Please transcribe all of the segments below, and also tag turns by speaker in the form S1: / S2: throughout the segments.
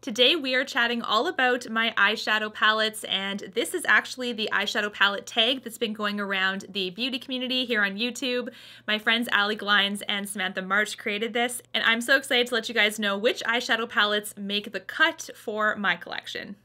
S1: Today we are chatting all about my eyeshadow palettes, and this is actually the eyeshadow palette tag that's been going around the beauty community here on YouTube. My friends Allie, Glines, and Samantha March created this, and I'm so excited to let you guys know which eyeshadow palettes make the cut for my collection.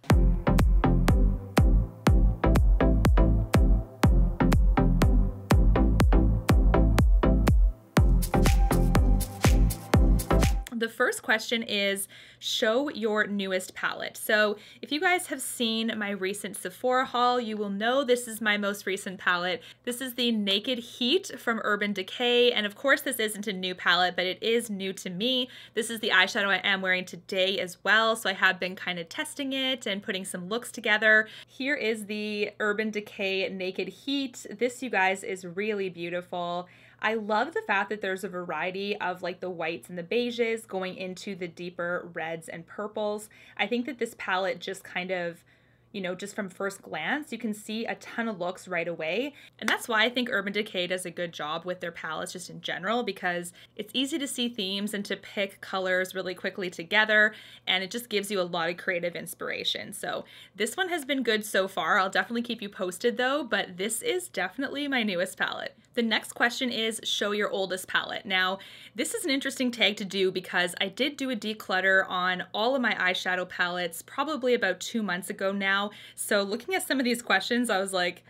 S1: The first question is, show your newest palette. So if you guys have seen my recent Sephora haul, you will know this is my most recent palette. This is the Naked Heat from Urban Decay. And of course, this isn't a new palette, but it is new to me. This is the eyeshadow I am wearing today as well. So I have been kind of testing it and putting some looks together. Here is the Urban Decay Naked Heat. This, you guys, is really beautiful. I love the fact that there's a variety of like the whites and the beiges going into the deeper reds and purples. I think that this palette just kind of, you know, just from first glance, you can see a ton of looks right away. And that's why I think Urban Decay does a good job with their palettes just in general, because it's easy to see themes and to pick colors really quickly together, and it just gives you a lot of creative inspiration. So this one has been good so far. I'll definitely keep you posted though, but this is definitely my newest palette. The next question is, show your oldest palette. Now, this is an interesting tag to do because I did do a declutter on all of my eyeshadow palettes probably about 2 months ago now. So looking at some of these questions, I was like,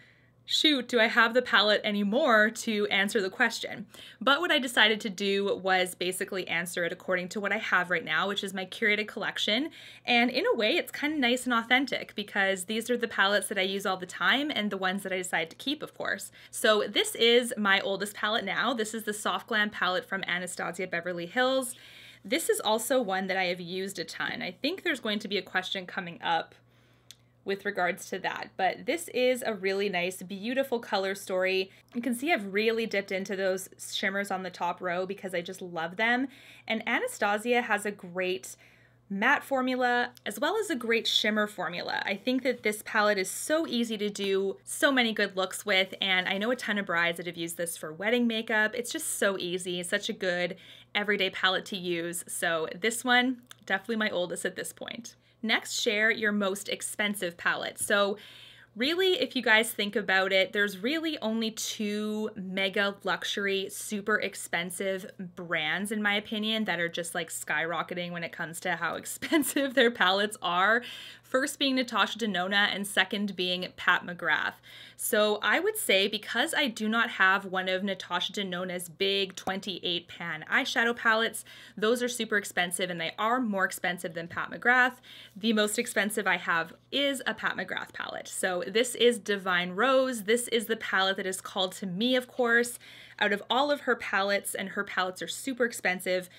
S1: shoot, do I have the palette anymore to answer the question? But what I decided to do was basically answer it according to what I have right now, which is my curated collection. And in a way, it's kind of nice and authentic because these are the palettes that I use all the time and the ones that I decide to keep, of course. So this is my oldest palette now. This is the Soft Glam palette from Anastasia Beverly Hills. This is also one that I have used a ton. I think there's going to be a question coming up with regards to that, but this is a really nice, beautiful color story. You can see I've really dipped into those shimmers on the top row because I just love them. And Anastasia has a great matte formula as well as a great shimmer formula. I think that this palette is so easy to do so many good looks with, and I know a ton of brides that have used this for wedding makeup. It's just so easy. It's such a good everyday palette to use. So this one, definitely my oldest at this point. Next, share your most expensive palette. So really, if you guys think about it, there's really only 2 mega luxury, super expensive brands, in my opinion, that are just like skyrocketing when it comes to how expensive their palettes are. First being Natasha Denona and second being Pat McGrath. So I would say, because I do not have one of Natasha Denona's big 28 pan eyeshadow palettes, those are super expensive and they are more expensive than Pat McGrath. The most expensive I have is a Pat McGrath palette. So this is Divine Rose. This is the palette that is called to me, of course. Out of all of her palettes, and her palettes are super expensive,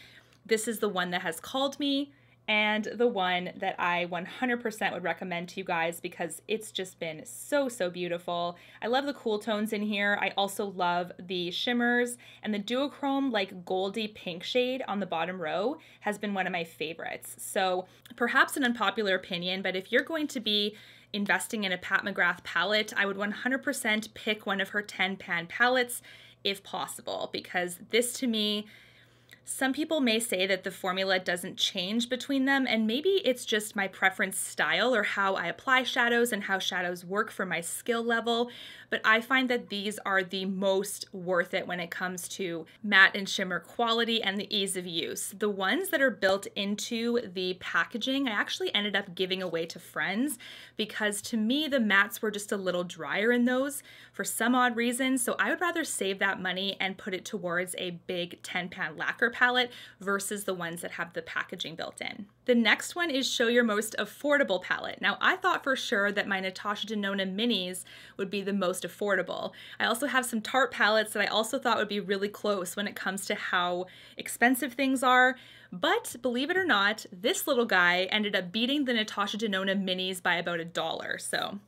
S1: this is the one that has called me, and the one that I 100% would recommend to you guys because it's just been so, so beautiful. I love the cool tones in here. I also love the shimmers, and the duochrome like goldy pink shade on the bottom row has been one of my favorites. So perhaps an unpopular opinion, but if you're going to be investing in a Pat McGrath palette, I would 100% pick one of her 10 pan palettes if possible, because this to me, some people may say that the formula doesn't change between them, and maybe it's just my preference style or how I apply shadows and how shadows work for my skill level, but I find that these are the most worth it when it comes to matte and shimmer quality and the ease of use. The ones that are built into the packaging, I actually ended up giving away to friends because to me the mattes were just a little drier in those for some odd reason, so I would rather save that money and put it towards a big 10 pan lacquer palette versus the ones that have the packaging built in. The next one is show your most affordable palette. Now, I thought for sure that my Natasha Denona minis would be the most affordable. I also have some Tarte palettes that I also thought would be really close when it comes to how expensive things are. But believe it or not, this little guy ended up beating the Natasha Denona minis by about $1. So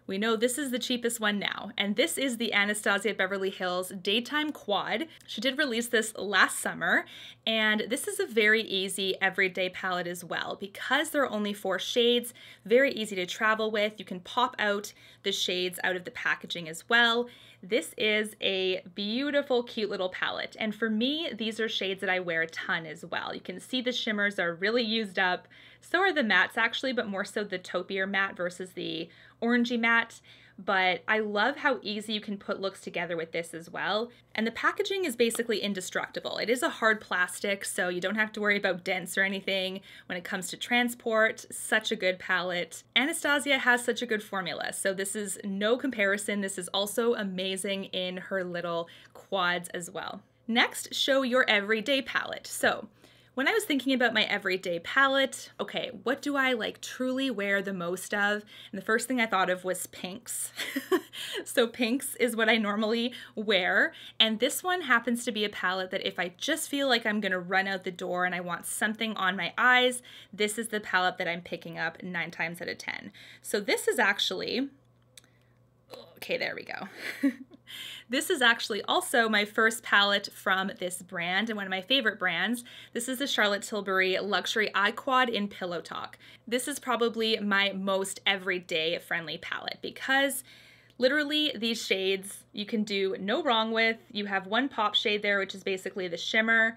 S1: we know this is the cheapest one now, and this is the Anastasia Beverly Hills Daytime Quad. She did release this last summer, and this is a very easy everyday palette as well. Because there are only 4 shades, very easy to travel with. You can pop out the shades out of the packaging as well. This is a beautiful, cute little palette, and for me, these are shades that I wear a ton as well. You can see the shimmers are really used up, So are the mattes actually, but more so the taupier matte versus the orangey matte. But I love how easy you can put looks together with this as well. And the packaging is basically indestructible. It is a hard plastic, so you don't have to worry about dents or anything when it comes to transport. Such a good palette. Anastasia has such a good formula, so this is no comparison. This is also amazing in her little quads as well. Next, show your everyday palette. So when I was thinking about my everyday palette, okay, what do I like truly wear the most of? And the first thing I thought of was pinks. So pinks is what I normally wear. And this one happens to be a palette that if I just feel like I'm gonna run out the door and I want something on my eyes, this is the palette that I'm picking up 9 times out of 10. So this is actually, okay, there we go. This is actually also my first palette from this brand and one of my favorite brands. This is the Charlotte Tilbury Luxury Eye Quad in Pillowtalk. This is probably my most everyday friendly palette because literally these shades you can do no wrong with. You have one pop shade there, which is basically the shimmer.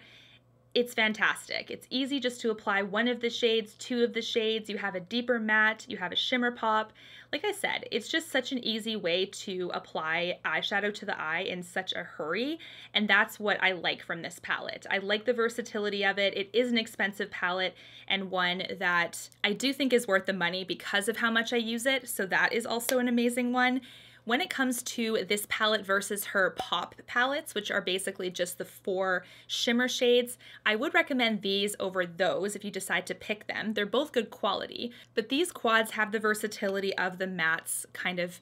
S1: It's fantastic. It's easy just to apply one of the shades, 2 of the shades. You have a deeper matte, you have a shimmer pop. Like I said, it's just such an easy way to apply eyeshadow to the eye in such a hurry, and that's what I like from this palette. I like the versatility of it. It is an expensive palette and one that I do think is worth the money because of how much I use it, so that is also an amazing one. When it comes to this palette versus her pop palettes, which are basically just the 4 shimmer shades, I would recommend these over those if you decide to pick them. They're both good quality, but these quads have the versatility of the mattes kind of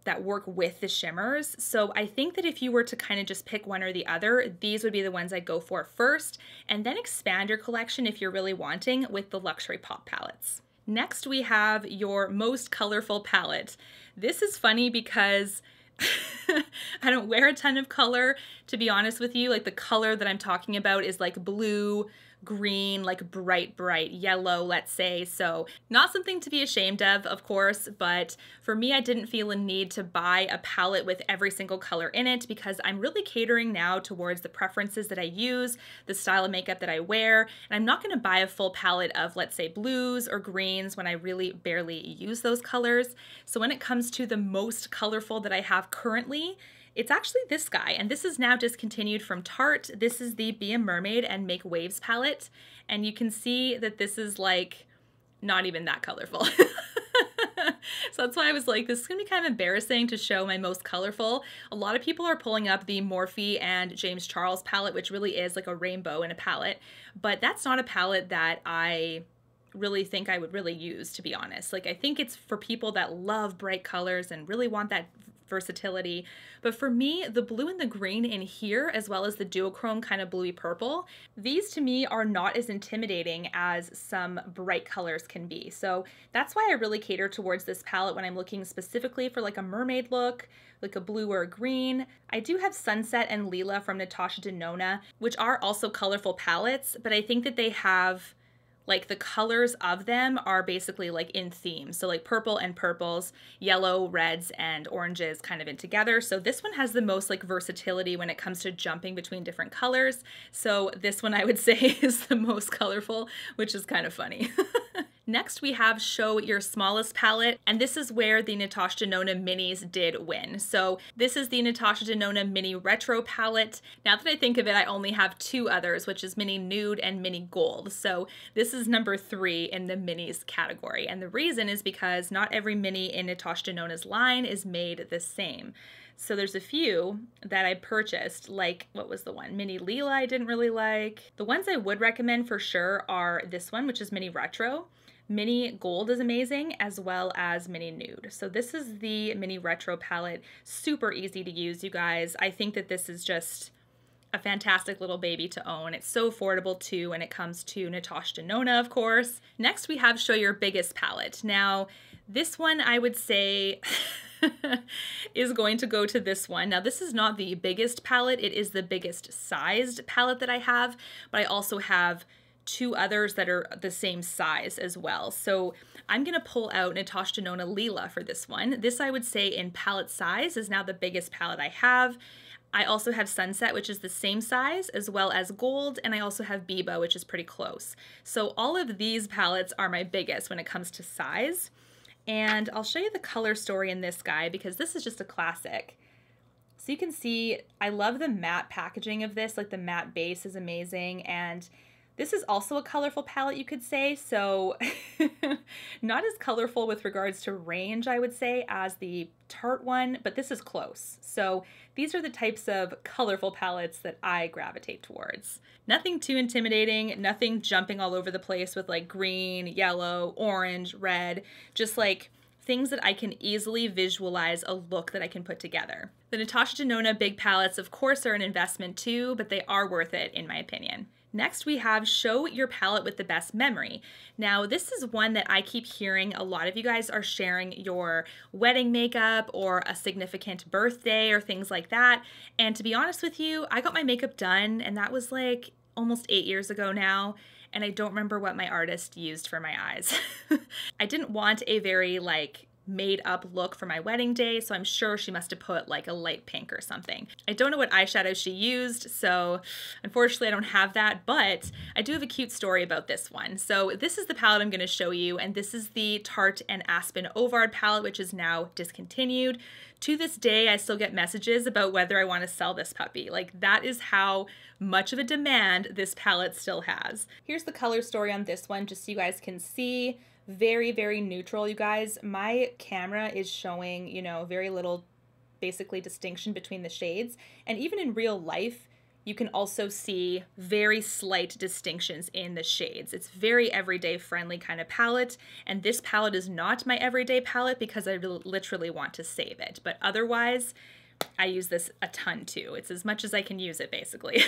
S1: that work with the shimmers. So I think that if you were to kind of just pick one or the other, these would be the ones I'd go for first, and then expand your collection if you're really wanting with the luxury pop palettes. Next, we have your most colorful palette. This is funny because I don't wear a ton of color, to be honest with you. Like the color that I'm talking about is like blue, green, like bright yellow, let's say. So not something to be ashamed of course, but for me, I didn't feel a need to buy a palette with every single color in it because I'm really catering now towards the preferences that I use, the style of makeup that I wear, and I'm not gonna buy a full palette of, let's say, blues or greens when I really barely use those colors. So when it comes to the most colorful that I have currently, it's actually this guy, and this is now discontinued from Tarte. This is the Be a Mermaid and Make Waves palette, and you can see that this is like not even that colorful. So that's why I was like, this is gonna be kind of embarrassing to show my most colorful. A lot of people are pulling up the Morphe and James Charles palette, which really is like a rainbow in a palette, but that's not a palette that I really think I would really use, to be honest. Like I think it's for people that love bright colors and really want that versatility. But for me, the blue and the green in here, as well as the duochrome kind of bluey purple, these to me are not as intimidating as some bright colors can be. So that's why I really cater towards this palette when I'm looking specifically for like a mermaid look, like a blue or a green. I do have Sunset and Lila from Natasha Denona, which are also colorful palettes, but I think that they have like the colors of them are basically like in theme. So like purple and purples, yellow, reds, and oranges kind of in together. So this one has the most like versatility when it comes to jumping between different colors. So this one I would say is the most colorful, which is kind of funny. Next, we have Show Your Smallest palette, and this is where the Natasha Denona minis did win. So this is the Natasha Denona Mini Retro palette. Now that I think of it, I only have 2 others, which is Mini Nude and Mini Gold. So this is number 3 in the minis category, and the reason is because not every mini in Natasha Denona's line is made the same. So there's a few that I purchased, like, what was the one? Mini Lila I didn't really like. The ones I would recommend for sure are this one, which is Mini Retro. Mini Gold is amazing, as well as Mini Nude. So this is the Mini Retro palette. Super easy to use, you guys. I think that this is just a fantastic little baby to own. It's so affordable too when it comes to Natasha Denona, of course. Next, we have Show Your Biggest palette. Now, this one I would say is going to go to this one. Now, this is not the biggest palette. It is the biggest sized palette that I have, but I also have 2 others that are the same size as well. So I'm gonna pull out Natasha Denona Lila for this one. This I would say in palette size is now the biggest palette I have. I also have Sunset, which is the same size, as well as Gold, and I also have Biba, which is pretty close. So all of these palettes are my biggest when it comes to size. And I'll show you the color story in this guy because this is just a classic. So you can see, I love the matte packaging of this, like the matte base is amazing, and this is also a colorful palette, you could say, so not as colorful with regards to range, I would say, as the Tarte one, but this is close. So these are the types of colorful palettes that I gravitate towards. Nothing too intimidating, nothing jumping all over the place with like green, yellow, orange, red, just like things that I can easily visualize a look that I can put together. The Natasha Denona big palettes, of course, are an investment too, but they are worth it in my opinion. Next, we have Show Your Palette with the Best Memory. Now, this is one that I keep hearing a lot of you guys are sharing your wedding makeup or a significant birthday or things like that. And to be honest with you, I got my makeup done and that was like almost 8 years ago now. And I don't remember what my artist used for my eyes. I didn't want a very like made up look for my wedding day, so I'm sure she must have put like a light pink or something. I don't know what eyeshadow she used, so unfortunately I don't have that, but I do have a cute story about this one. So this is the palette I'm going to show you, and this is the Tarte and Aspyn Ovard palette, which is now discontinued. To this day, I still get messages about whether I want to sell this puppy. Like, that is how much of a demand this palette still has. Here's the color story on this one, just so you guys can see. Very, very neutral, you guys. My camera is showing, you know, very little basically distinction between the shades. And even in real life, you can also see very slight distinctions in the shades. It's very everyday friendly kind of palette. And this palette is not my everyday palette because I literally want to save it. But otherwise, I use this a ton too. It's as much as I can use it basically.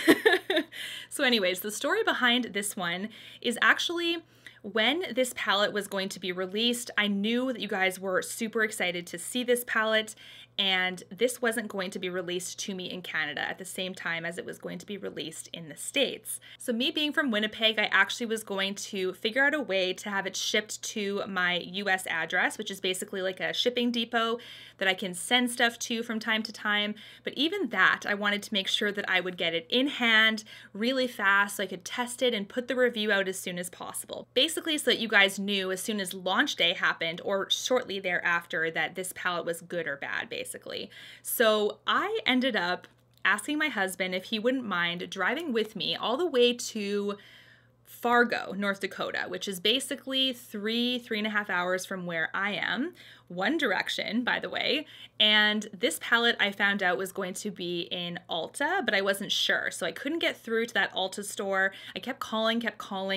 S1: So anyways, the story behind this one is actually when this palette was going to be released, I knew that you guys were super excited to see this palette, and this wasn't going to be released to me in Canada at the same time as it was going to be released in the States. So me being from Winnipeg, I actually was going to figure out a way to have it shipped to my US address, which is basically like a shipping depot that I can send stuff to from time to time. But even that, I wanted to make sure that I would get it in hand really fast so I could test it and put the review out as soon as possible. Basically so that you guys knew as soon as launch day happened or shortly thereafter that this palette was good or bad, basically. So I ended up asking my husband if he wouldn't mind driving with me all the way to Fargo, North Dakota, which is basically 3.5 hours from where I am. One direction, by the way. And this palette I found out was going to be in Ulta, but I wasn't sure. So I couldn't get through to that Ulta store. I kept calling,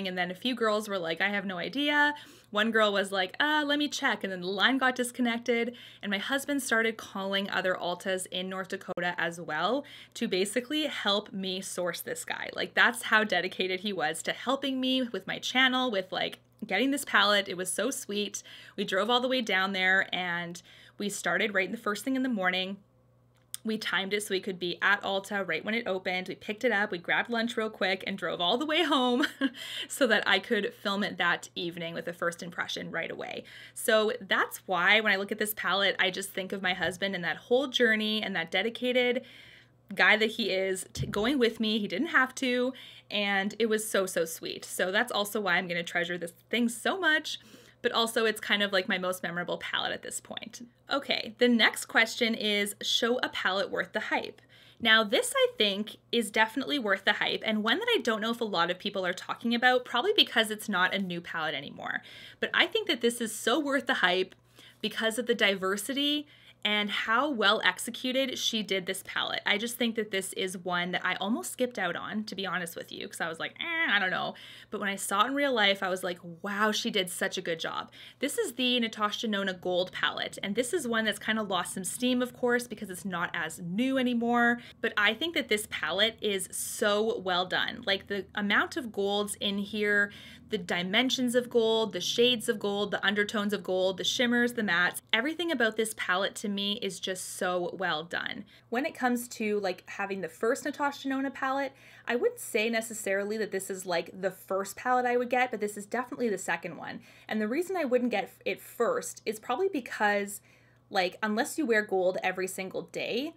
S1: and then a few girls were like, I have no idea. One girl was like, let me check. And then the line got disconnected. And my husband started calling other Ultas in North Dakota as well to basically help me source this guy. Like, that's how dedicated he was to helping me with my channel, with like getting this palette. It was so sweet. We drove all the way down there and we started right in the first thing in the morning. We timed it so we could be at Ulta right when it opened. We picked it up, we grabbed lunch real quick and drove all the way home so that I could film it that evening with a first impression right away. So that's why when I look at this palette, I just think of my husband and that whole journey and that dedicated guy that he is going with me. He didn't have to, and it was so, so sweet. So that's also why I'm going to treasure this thing so much, but also it's kind of like my most memorable palette at this point. Okay, the next question is, show a palette worth the hype. Now this I think is definitely worth the hype, and one that I don't know if a lot of people are talking about, probably because it's not a new palette anymore. But I think that this is so worth the hype because of the diversity and how well executed she did this palette. I just think that this is one that I almost skipped out on, to be honest with you, because I was like, I don't know. But when I saw it in real life, I was like, wow, she did such a good job. This is the Natasha Denona Gold palette, and this is one that's kind of lost some steam, of course, because it's not as new anymore. But I think that this palette is so well done. Like, the amount of golds in here, the dimensions of gold, the shades of gold, the undertones of gold, the shimmers, the mattes, everything about this palette to me is just so well done. When it comes to like having the first Natasha Denona palette, I wouldn't say necessarily that this is like the first palette I would get, but this is definitely the second one. And the reason I wouldn't get it first is probably because, like, unless you wear gold every single day,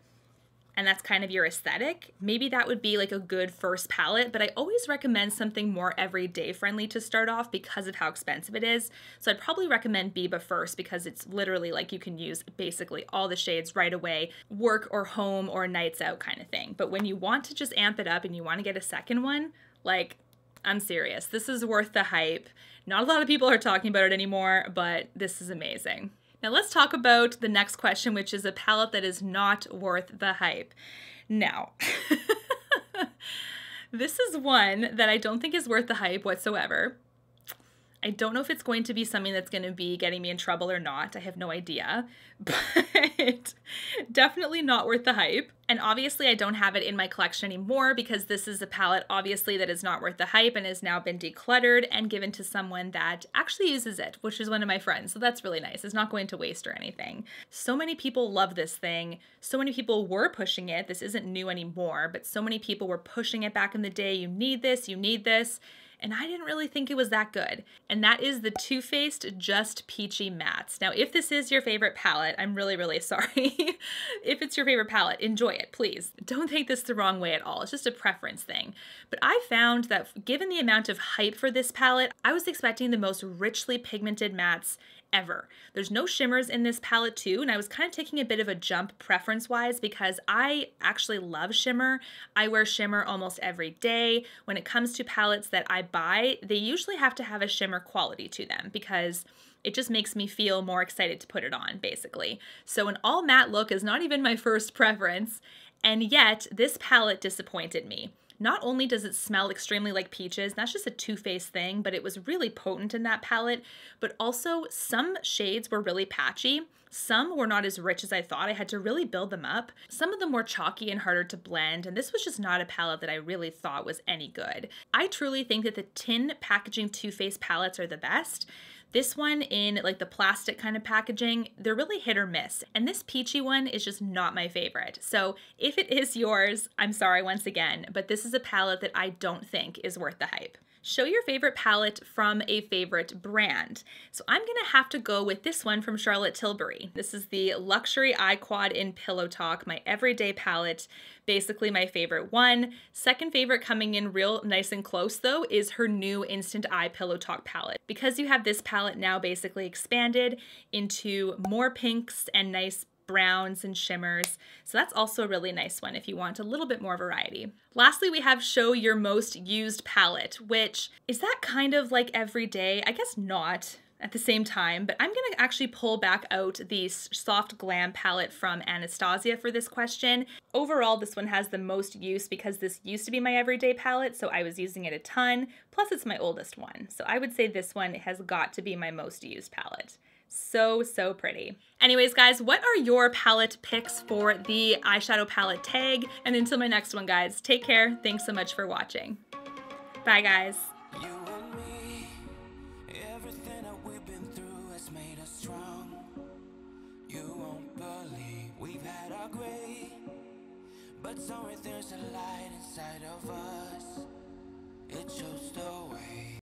S1: and that's kind of your aesthetic, maybe that would be like a good first palette, but I always recommend something more everyday friendly to start off because of how expensive it is. So I'd probably recommend Biba first because it's literally like you can use basically all the shades right away, work or home or nights out kind of thing. But when you want to just amp it up and you want to get a second one, like, I'm serious, this is worth the hype. Not a lot of people are talking about it anymore, but this is amazing. Now let's talk about the next question, which is a palette that is not worth the hype. Now, this is one that I don't think is worth the hype whatsoever. I don't know if it's going to be something that's going to be getting me in trouble or not. I have no idea, but definitely not worth the hype. And obviously I don't have it in my collection anymore because this is a palette obviously that is not worth the hype and has now been decluttered and given to someone that actually uses it, which is one of my friends. So that's really nice. It's not going to waste or anything. So many people love this thing. So many people were pushing it. This isn't new anymore, but so many people were pushing it back in the day. You need this, you need this. And I didn't really think it was that good. And that is the Too Faced Just Peachy Mattes. Now, if this is your favorite palette, I'm really, really sorry. If it's your favorite palette, enjoy it, please. Don't take this the wrong way at all. It's just a preference thing. But I found that given the amount of hype for this palette, I was expecting the most richly pigmented mattes ever. There's no shimmers in this palette too, and I was kind of taking a bit of a jump preference-wise because I actually love shimmer. I wear shimmer almost every day. When it comes to palettes that I buy, they usually have to have a shimmer quality to them because it just makes me feel more excited to put it on, basically. So an all matte look is not even my first preference, and yet this palette disappointed me. Not only does it smell extremely like peaches, that's just a Too Faced thing, but it was really potent in that palette, but also some shades were really patchy. Some were not as rich as I thought. I had to really build them up. Some of them were chalky and harder to blend, and this was just not a palette that I really thought was any good. I truly think that the tin packaging Too Faced palettes are the best. This one in like the plastic kind of packaging, they're really hit or miss. And this peachy one is just not my favorite. So if it is yours, I'm sorry once again, but this is a palette that I don't think is worth the hype. Show your favorite palette from a favorite brand. So I'm gonna have to go with this one from Charlotte Tilbury. This is the Luxury Eye Quad in Pillowtalk, my everyday palette, basically my favorite one. Second favorite coming in real nice and close though is her new Instant Eye Pillowtalk palette. Because you have this palette now basically expanded into more pinks and nice browns and shimmers. So that's also a really nice one if you want a little bit more variety. Lastly, we have Show Your Most Used Palette, which is that kind of like everyday? I guess not at the same time, but I'm gonna actually pull back out the Soft Glam palette from Anastasia for this question. Overall, this one has the most use because this used to be my everyday palette, so I was using it a ton, plus it's my oldest one. So I would say this one has got to be my most used palette. So, so pretty. Anyways, guys, what are your palette picks for the eyeshadow palette tag? And until my next one, guys, take care. Thanks so much for watching. Bye, guys.
S2: You and me, everything that we've been through has made us strong. You won't believe we've had our gray, but somewhere there's a light inside of us. It shows the way.